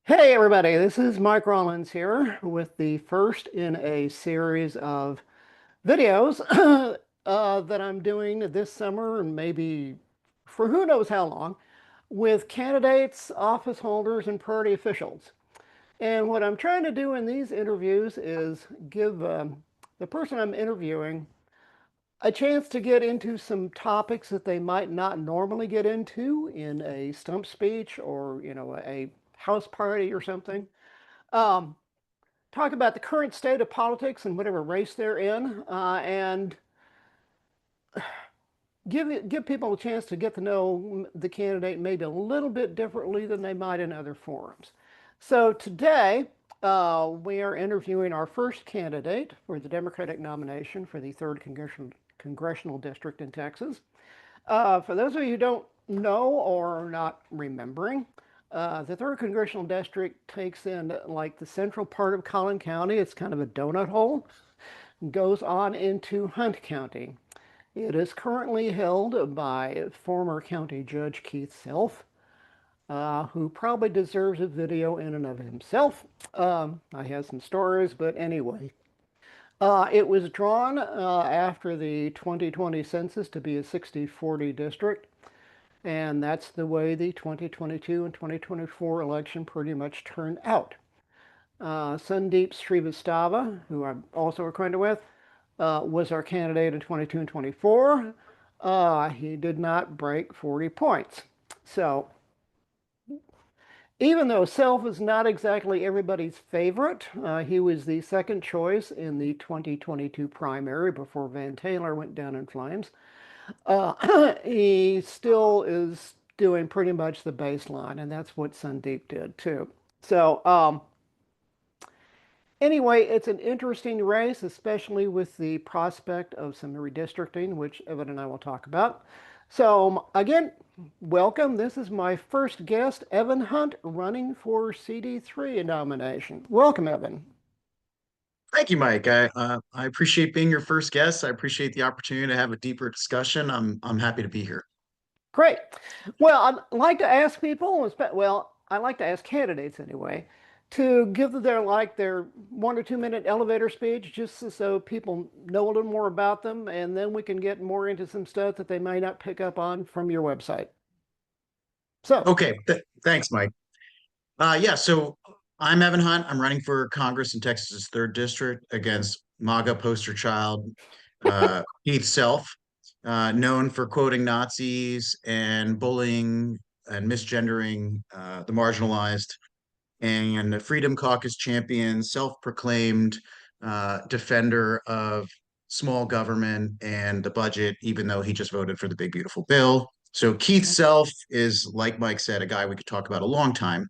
Hey everybody, this is Mike Rollins here with the first in a series of videos that I'm doing this summer and maybe for who knows how long with candidates, office holders, and party officials. And what I'm trying to do in these interviews is give the person I'm interviewing a chance to get into some topics that they might not normally get into in a stump speech or, a house party or something. Um, Talk about the current state of politics and whatever race they're in, and give people a chance to get to know the candidate maybe a little bit differently than they might in other forums. So today we are interviewing our first candidate for the Democratic nomination for the third congressional district in Texas. For those of you who don't know or are not remembering, the third congressional district takes in like the central part of Collin County. It's kind of a donut hole. Goes on into Hunt County. It is currently held by former county judge Keith Self, who probably deserves a video in and of himself. I have some stories, but anyway. It was drawn after the 2020 census to be a 60-40 district. And that's the way the 2022 and 2024 election pretty much turned out. Sandeep Srivastava, who I'm also acquainted with, was our candidate in 22 and 24. He did not break 40 points. So even though Self is not exactly everybody's favorite, he was the second choice in the 2022 primary before Van Taylor went down in flames. He still is doing pretty much the baseline, and that's what Sandeep did too. So, anyway, it's an interesting race, especially with the prospect of some redistricting, which Evan and I will talk about. So, again, welcome. This is my first guest, Evan Hunt, running for CD3 nomination. Welcome, Evan. Thank you, Mike. I appreciate being your first guest. I appreciate the opportunity to have a deeper discussion. I'm happy to be here. Great. Well, I'd like to ask people, well, I like to ask candidates anyway, to give their 1 or 2 minute elevator speech, just so people know a little more about them, and then we can get more into some stuff that they might not pick up on from your website. So, Okay, thanks, Mike. So I'm Evan Hunt. I'm running for Congress in Texas's third district against MAGA poster child Keith Self, known for quoting Nazis and bullying and misgendering the marginalized, and a Freedom Caucus champion, self-proclaimed defender of small government and the budget, even though he just voted for the big beautiful bill. So Keith Self is, like Mike said, a guy we could talk about a long time.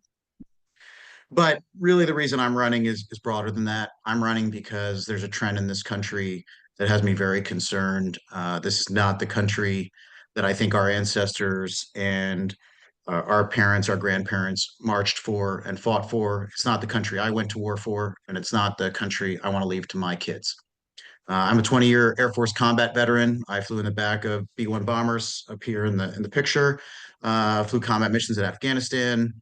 But really, the reason I'm running is broader than that. I'm running because there's a trend in this country that has me very concerned. This is not the country that I think our ancestors and our parents, our grandparents marched for and fought for. It's not the country I went to war for, and it's not the country I want to leave to my kids. I'm a 20-year Air Force combat veteran. I flew in the back of B-1 bombers up here in the picture. Flew combat missions in Afghanistan.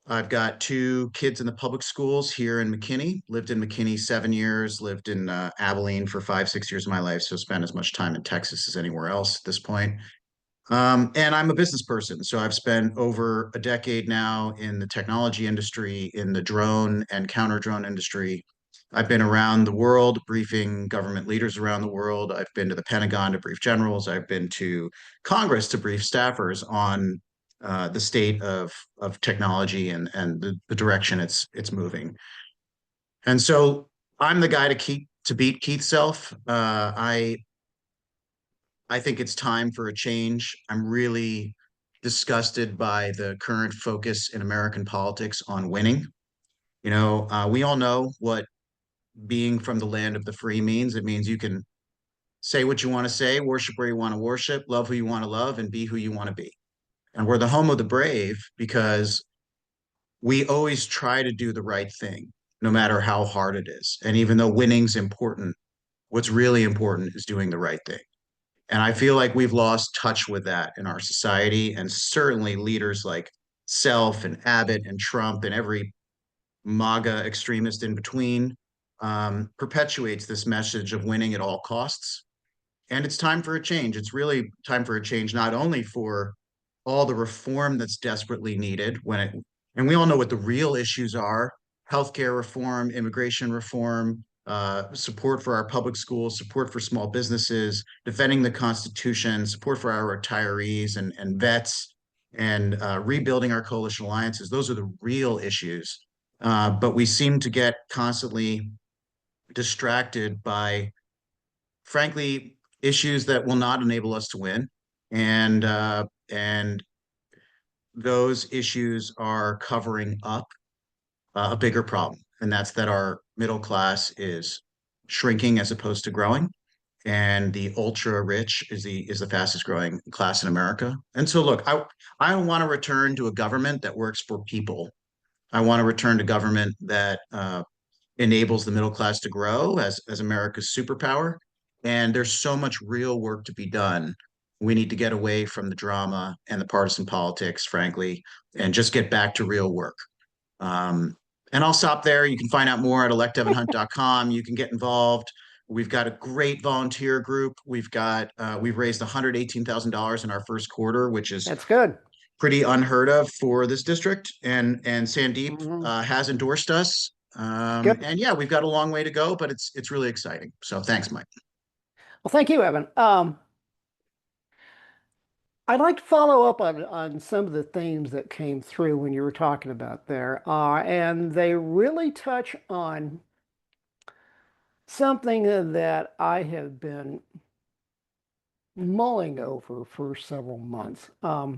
I've got two kids in the public schools here in McKinney. Lived in McKinney 7 years. Lived in Abilene for 5, 6 years of my life. So spent as much time in Texas as anywhere else at this point. And I'm a business person. So I've spent over a decade now in the technology industry, in the drone and counter drone industry. I've been around the world briefing government leaders around the world. I've been to the Pentagon to brief generals. I've been to Congress to brief staffers on the state of technology and the direction it's moving. And so I'm the guy to beat Keith Self. I think it's time for a change. I'm really disgusted by the current focus in American politics on winning. We all know what being from the land of the free means. It means you can say what you want to say, worship where you want to worship, love who you want to love, and be who you want to be. And we're the home of the brave because we always try to do the right thing, no matter how hard it is. And even though winning's important, what's really important is doing the right thing. And I feel like we've lost touch with that in our society. And certainly leaders like Self and Abbott and Trump and every MAGA extremist in between perpetuates this message of winning at all costs. And it's time for a change. It's really time for a change, not only for all the reform that's desperately needed and we all know what the real issues are: healthcare reform, immigration reform, support for our public schools, support for small businesses, defending the Constitution, support for our retirees and vets, and rebuilding our coalition alliances. Those are the real issues. But we seem to get constantly distracted by, frankly, issues that will not enable us to win. And those issues are covering up a bigger problem, and that's that our middle class is shrinking as opposed to growing, and the ultra rich is the fastest growing class in America. And so, look, I want to return to a government that works for people. I want to return to government that enables the middle class to grow as America's superpower. And there's so much real work to be done. We need to get away from the drama and the partisan politics, frankly, and just get back to real work. Um, and I'll stop there. You can find out more at electevanhunt.com. You can get involved. We've got a great volunteer group. We've raised $118,000 in our first quarter, which is That's good. pretty unheard of for this district. And Sandeep Hmm. has endorsed us. Good. And yeah, we've got a long way to go, but it's really exciting. So thanks, Mike. Well, thank you, Evan. I'd like to follow up on some of the themes that came through when you were talking about there, and they really touch on something that I have been mulling over for several months. I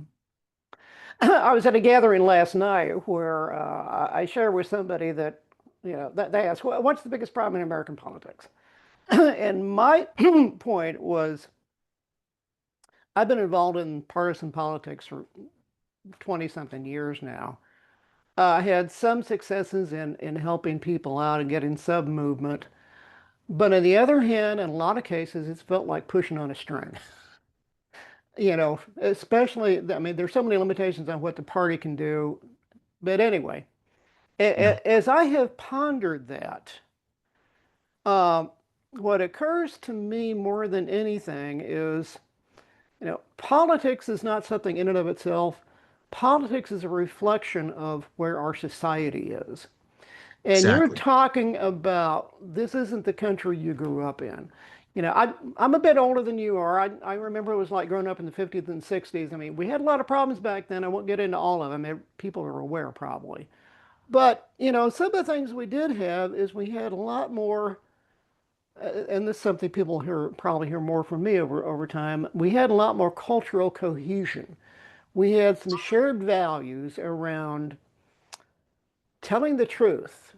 was at a gathering last night where I shared with somebody that, that they asked, What's the biggest problem in American politics?" And my point was, I've been involved in partisan politics for 20 something years now. I had some successes in helping people out and getting sub movement. But on the other hand, in a lot of cases, it's felt like pushing on a string. Especially, I mean, there's so many limitations on what the party can do. But anyway, Yeah, as I have pondered that, um, what occurs to me more than anything is, politics is not something in and of itself. Politics is a reflection of where our society is. And you're exactly. talking about this isn't the country you grew up in. I'm a bit older than you are. I remember it was like growing up in the 50s and 60s. I mean, we had a lot of problems back then. I won't get into all of them. People are aware probably. But, some of the things we did have is we had a lot more, and this is something people probably hear more from me over time. We had a lot more cultural cohesion. We had some shared values around telling the truth,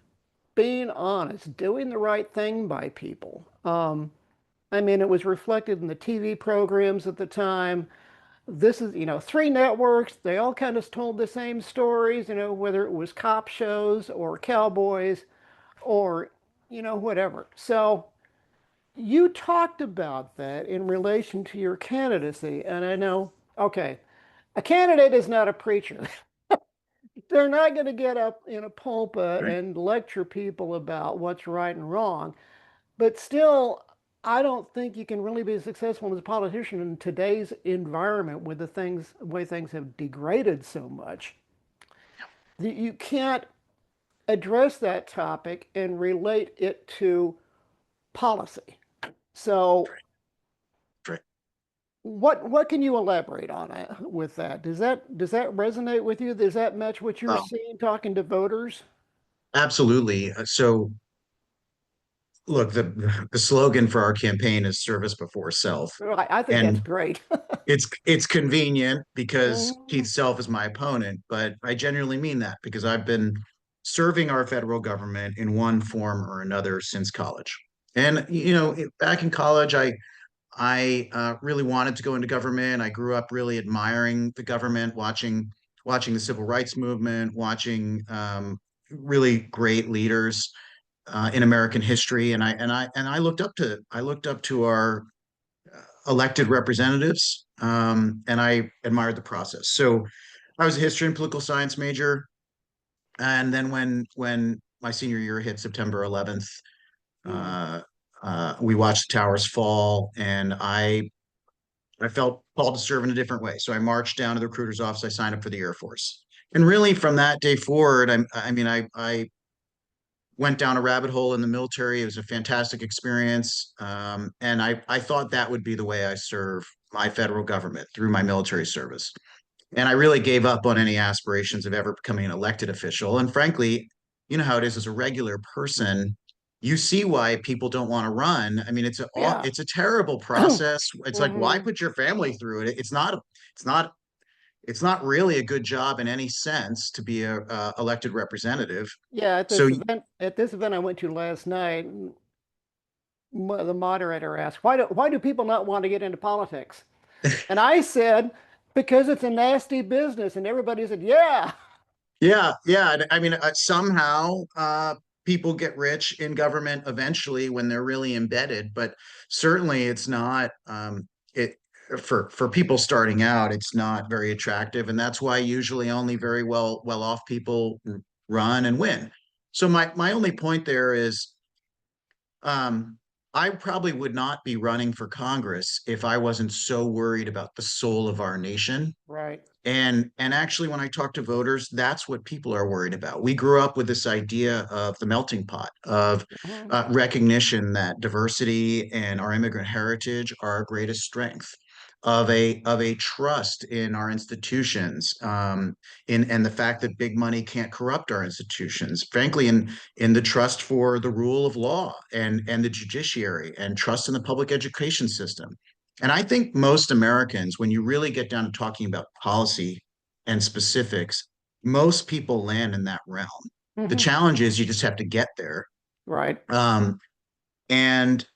being honest, doing the right thing by people. I mean, it was reflected in the TV programs at the time. This is, three networks. They all kind of told the same stories, whether it was cop shows or cowboys or, whatever. So you talked about that in relation to your candidacy. And I know, okay, a candidate is not a preacher. They're not going to get up in a pulpit Right. and lecture people about what's right and wrong. But still, I don't think you can really be successful as a politician in today's environment with the way things have degraded so much. You can't address that topic and relate it to policy. So, Right. what can you elaborate on with that? Does that resonate with you? Does that match what you're Well, seeing talking to voters? absolutely. So look, the slogan for our campaign is service before self. I think that's And great. it's convenient because Mhm. Keith Self is my opponent, but I genuinely mean that because I've been serving our federal government in one form or another since college. And back in college, I really wanted to go into government. I grew up really admiring the government, watching the civil rights movement, watching really great leaders in American history, and I looked up to elected representatives, and I admired the process. So I was a history and political science major, and then when my senior year hit September 11th, Mm. uh, we watched the towers fall, and I felt called to serve in a different way. So I marched down to the recruiter's office. I signed up for the Air Force, and really from that day forward, I went down a rabbit hole in the military. It was a fantastic experience. And I thought that would be the way I serve my federal government through my military service. And I really gave up on any aspirations of ever becoming an elected official. And frankly, you know how it is as a regular person. You see why people don't want to run. I mean, Yeah. it's a terrible process. It's like, why Hmm. put your family through it? It's not it's not really a good job in any sense to be a elected representative. Yeah, So at this event I went to last night, the moderator asked, why do people not want to get into politics? And I said, because it's a nasty business. And everybody said, yeah. yeah, yeah. I mean, somehow people get rich in government eventually when they're really embedded, but certainly it's not it for people starting out, it's not very attractive, and that's why usually only very well off people run and win. So my only point there is um I probably would not be running for Congress if I wasn't so worried about the soul of our nation. Right. And actually, when I talk to voters, that's what people are worried about. We grew up with this idea of the melting pot, of Mhm. recognition that diversity and our immigrant heritage are our greatest strength, of a trust in our institutions, in and the fact that big money can't corrupt our institutions. Frankly, in the trust for the rule of law and the judiciary, and trust in the public education system. And I think most Americans, when you really get down to talking about policy and specifics, most people land in that realm. The Mhm. challenge is you just have to get there. Right. Um, and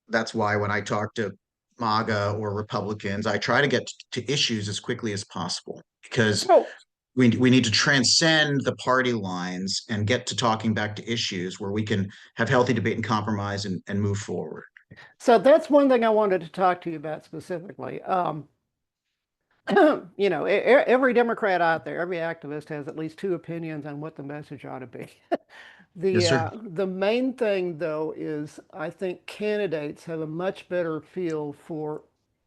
that's why when I talk to MAGA or Republicans, I try to get to issues as quickly as possible because So, we need to transcend the party lines and get to talking back to issues where we can have healthy debate and compromise and move forward. so that's one thing I wanted to talk to you about specifically. Every Democrat out there, every activist has at least two opinions on what the message ought to be. Yes, sir. The main thing, though, is I think candidates have a much better feel for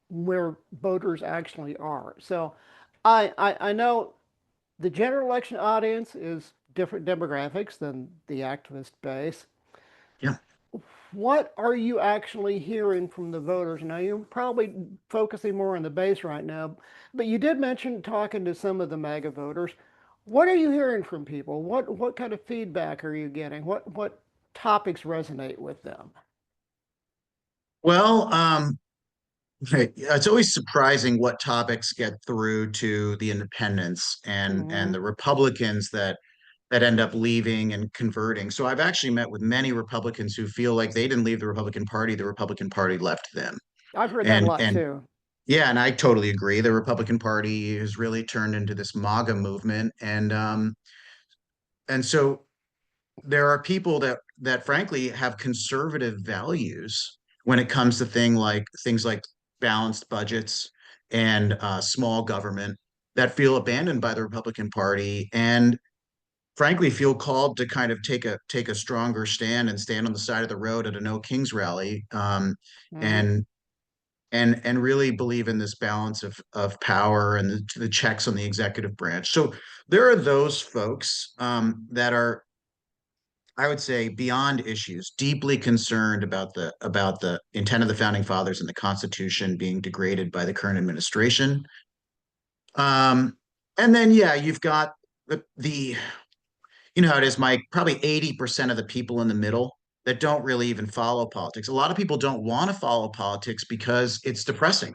where voters actually are. So I know the general election audience is different demographics than the activist base. Yeah. What are you actually hearing from the voters? Now, you're probably focusing more on the base right now, but you did mention talking to some of the MAGA voters. What are you hearing from people? What kind of feedback are you getting? What topics resonate with them? Well, it's always surprising what topics get through to the independents and Hmm. the Republicans that end up leaving and converting. So I've actually met with many Republicans who feel like they didn't leave the Republican Party left them. I've heard that a And lot and too. yeah, and I totally agree. The Republican Party has really turned into this MAGA movement, and so there are people that frankly have conservative values when it comes to things like balanced budgets and small government, that feel abandoned by the Republican Party and frankly feel called to kind of take a stronger stand and stand on the side of the road at a No Kings rally, Hmm. and and really believe in this balance of power and the checks on the executive branch. So there are those folks that are, I would say, beyond issues, deeply concerned about the intent of the founding fathers and the Constitution being degraded by the current administration. Um, and then yeah, you've got the you know how it is, Mike, probably 80% of the people in the middle that don't really even follow politics. A lot of people don't want to follow politics because it's depressing.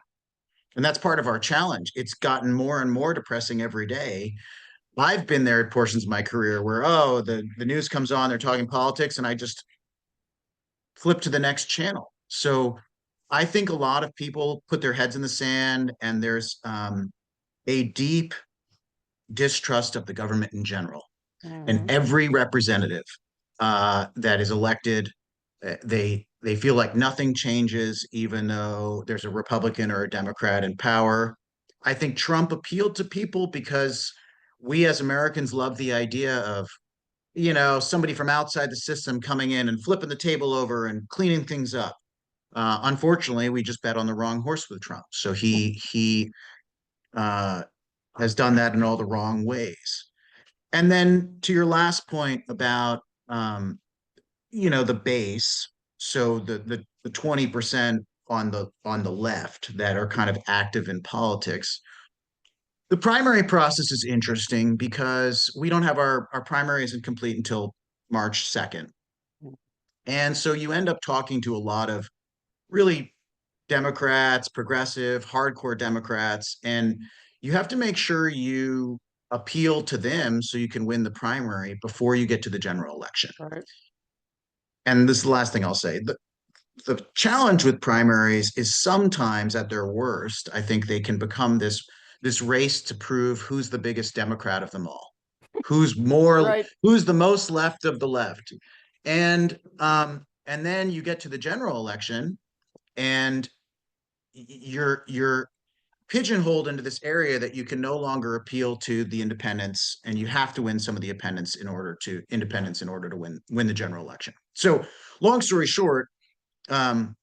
And that's part of our challenge. It's gotten more and more depressing every day. I've been there at portions of my career where, oh, the news comes on, they're talking politics, and I just flip to the next channel. So I think a lot of people put their heads in the sand, and there's a deep distrust of the government in general. And Hmm. every representative that is elected, they They feel like nothing changes, even though there's a Republican or a Democrat in power. I think Trump appealed to people because we as Americans love the idea of, somebody from outside the system coming in and flipping the table over and cleaning things up. Unfortunately, we just bet on the wrong horse with Trump. So he uh, has done that in all the wrong ways. And then to your last point about the base, so the 20% on the left that are kind of active in politics. The primary process is interesting because we don't have our primary isn't complete until March 2nd. And so you end up talking to a lot of really Democrats, progressive, hardcore Democrats, and you have to make sure you appeal to them so you can win the primary before you get to the general election. Right. And this is the last thing I'll say. The challenge with primaries is sometimes at their worst, I think they can become this race to prove who's the biggest Democrat of them all, Right. who's the most left of the left. And then you get to the general election and you're pigeonholed into this area that you can no longer appeal to the independents, and you have to win some of the independents in order to win the general election. So long story short, um,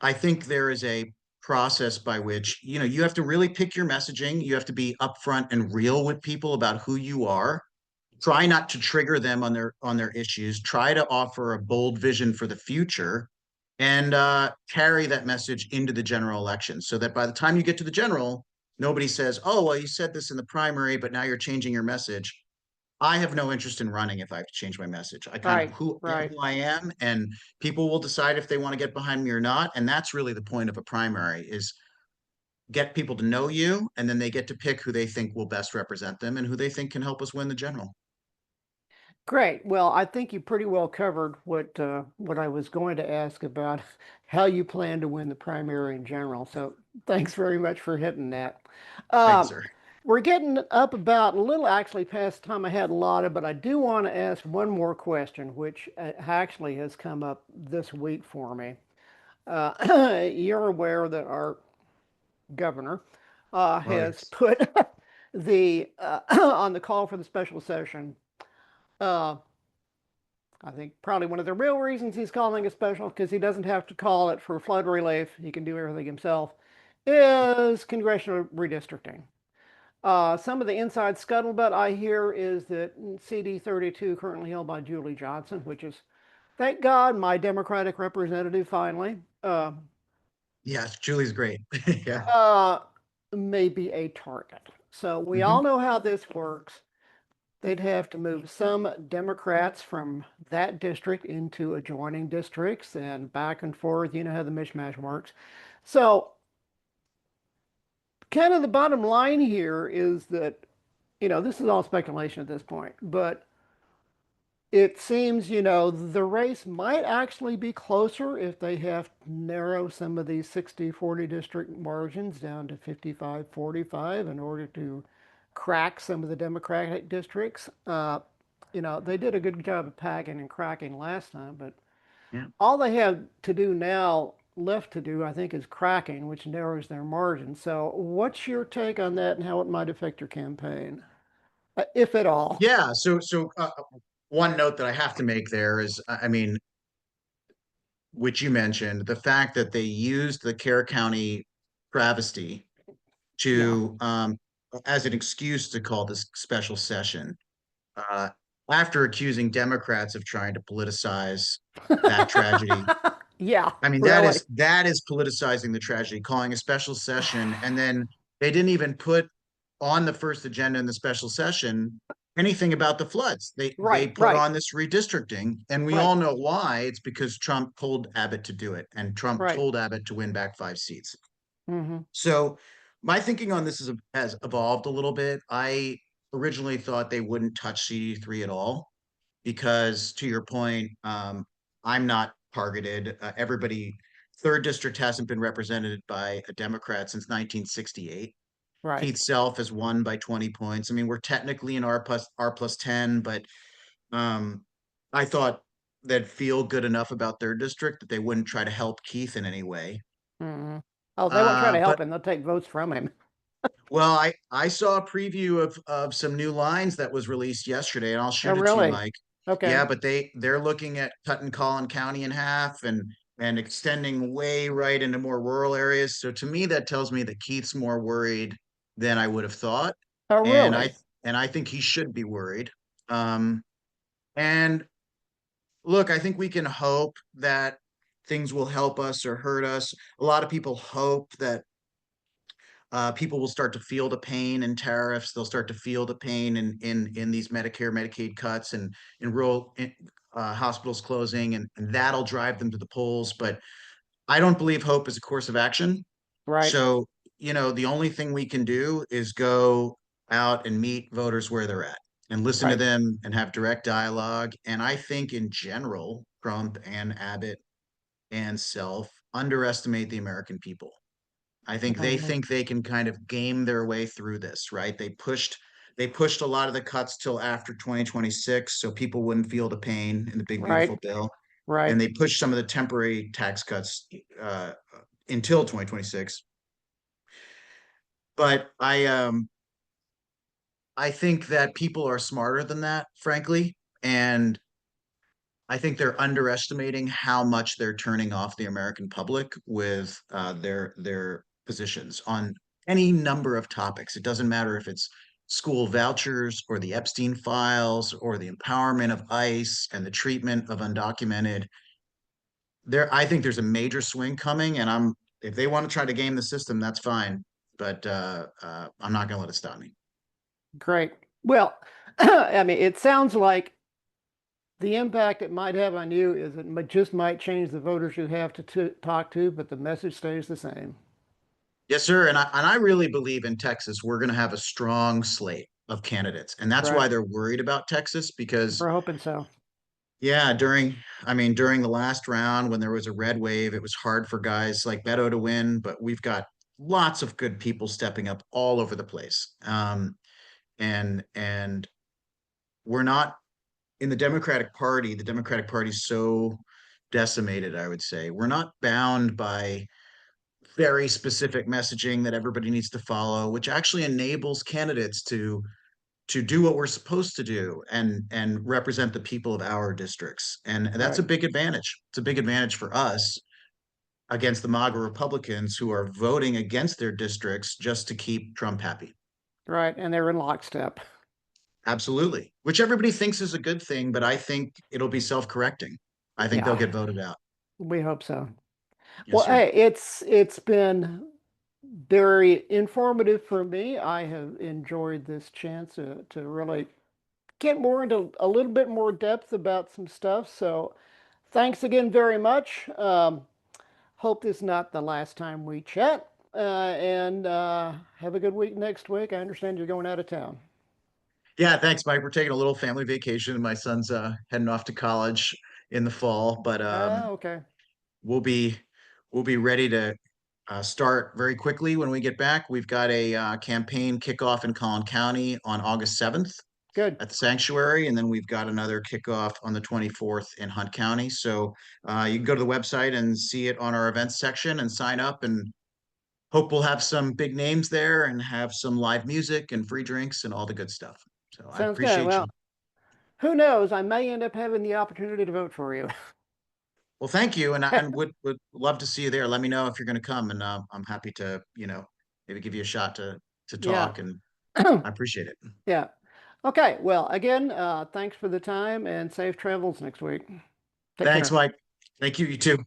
I think there is a process by which you have to really pick your messaging. You have to be upfront and real with people about who you are. Try not to trigger them on their issues. Try to offer a bold vision for the future, and carry that message into the general election, so that by the time you get to the general, nobody says, "Oh, well, you said this in the primary, but now you're changing your message." I have no interest in running if I have to change my message. I kind of Right. who am Right. who I am, and people will decide if they want to get behind me or not. And that's really the point of a primary: is get people to know you, and then they get to pick who they think will best represent them and who they think can help us win the general. Great. Well, I think you pretty well covered what I was going to ask about how you plan to win the primary in general. So thanks very much for hitting that. Thank you, Um, sir. we're getting up about a little actually past the time I had allotted, but I do want to ask one more question, which actually has come up this week for me. You're aware that our governor Oh, has yes. put the on the call for the special session. Uh, I think probably one of the real reasons he's calling it special, because he doesn't have to call it for flood relief, he can do everything himself, is congressional redistricting. Some of the inside scuttlebutt I hear is that CD 32, currently held by Julie Johnson, which is, thank God, my Democratic representative finally, Yes, Julie's great. Yeah. uh, may be a target. So we all Hmm. know how this works. They'd have to move some Democrats from that district into adjoining districts and back and forth. You know how the mishmash works. So, kind of the bottom line here is that, this is all speculation at this point, but it seems, the race might actually be closer if they have to narrow some of these 60-40 district margins down to 55-45 in order to crack some of the Democratic districts. They did a good job of packing and cracking last time, but Yeah. all they have to do now, left to do, I think, is cracking, which narrows their margin. So, what's your take on that and how it might affect your campaign, if at all? Yeah. So one note that I have to make there is, I mean, which you mentioned, the fact that they used the Kerr County travesty Yeah. to as an excuse to call this special session, uh, after accusing Democrats of trying to politicize that tragedy. Yeah, I mean, really. that is politicizing the tragedy, calling a special session, and then they didn't even put on the first agenda in the special session anything about the floods. They Right, put right, on this redistricting, and we right, all know why. It's because Trump told Abbott to do it, and Trump right. told Abbott to win back 5 seats. Hmm. So my thinking on this has evolved a little bit. I originally thought they wouldn't touch CD3 at all because, to your point, I'm not targeted. Third district hasn't been represented by a Democrat since 1968. Right. Keith Self has won by 20 points. I mean, we're technically in R plus 10, but um, I thought that feel good enough about their district that they wouldn't try to help Keith in any way. Hmm. Oh, they won't try to But help him. They'll take votes from him. well, I saw a preview of some new lines that was released yesterday, and I'll Oh, shoot it to you, really? Mike. Okay. Yeah, but they're looking at cutting Collin County in half and extending way right into more rural areas. So to me, that tells me that Keith's more worried than I would have thought, Oh, and really? I think he should be worried. Um, and look, I think we can hope that things will help us or hurt us. A lot of people hope that people will start to feel the pain in tariffs. They'll start to feel the pain in these Medicare, Medicaid cuts, and in rural hospitals closing, and that'll drive them to the polls. But I don't believe hope is a course of action. Right. So, the only thing we can do is go out and meet voters where they're at and listen to Right. them and have direct dialogue. And I think in general, Trump and Abbott and Self underestimate the American people. I Mhm. think they can kind of game their way through this, right? They pushed a lot of the cuts till after 2026 so people wouldn't feel the pain in the big beautiful Right. bill. And Right. they pushed some of the temporary tax cuts until 2026. But I think that people are smarter than that, frankly, and I think they're underestimating how much they're turning off the American public with their positions on any number of topics. It doesn't matter if it's school vouchers or the Epstein files or the empowerment of ICE and the treatment of undocumented. I think there's a major swing coming, and if they want to try to game the system, that's fine, but I'm not going to let it stop me. Great. Well, I mean, it sounds like the impact it might have on you is just might change the voters you have to talk to, but the message stays the same. Yes, sir. And I really believe in Texas, we're going to have a strong slate of candidates. And that's why Right. they're worried about Texas because, We're hoping so. yeah, during the last round when there was a red wave, it was hard for guys like Beto to win, but we've got lots of good people stepping up all over the place. And we're not in the Democratic Party's so decimated, I would say. We're not bound by very specific messaging that everybody needs to follow, which actually enables candidates to do what we're supposed to do and represent the people of our districts. And that's a Right. big advantage. It's a big advantage for us against the MAGA Republicans who are voting against their districts just to keep Trump happy. Right. And they're in lockstep. Absolutely. Which everybody thinks is a good thing, but I think it'll be self-correcting. I think they'll Yeah. get voted out. We hope so. Yes, Well, sir. hey, it's been very informative for me. I have enjoyed this chance to really get more into a little bit more depth about some stuff. So thanks again very much. Hope this is not the last time we chat. And have a good week next week. I understand you're going out of town. Yeah, thanks, Mike. We're taking a little family vacation. My son's heading off to college in the fall, but Okay. we'll be we'll be ready to start very quickly when we get back. We've got a campaign kickoff in Collin County on August 7th Good. at the sanctuary, and then we've got another kickoff on the 24th in Hunt County. So you can go to the website and see it on our events section and sign up, and hope we'll have some big names there and have some live music and free drinks and all the good stuff. So I Sounds good. appreciate you. Well, who knows? I may end up having the opportunity to vote for you. Well, thank you, and I would love to see you there. Let me know if you're going to come, and I'm happy to, maybe give you a shot to Yeah. talk, and I appreciate it. Yeah. Okay. Well, again, thanks for the time and safe travels next week. Take Thanks, care. Mike. Thank you. You too.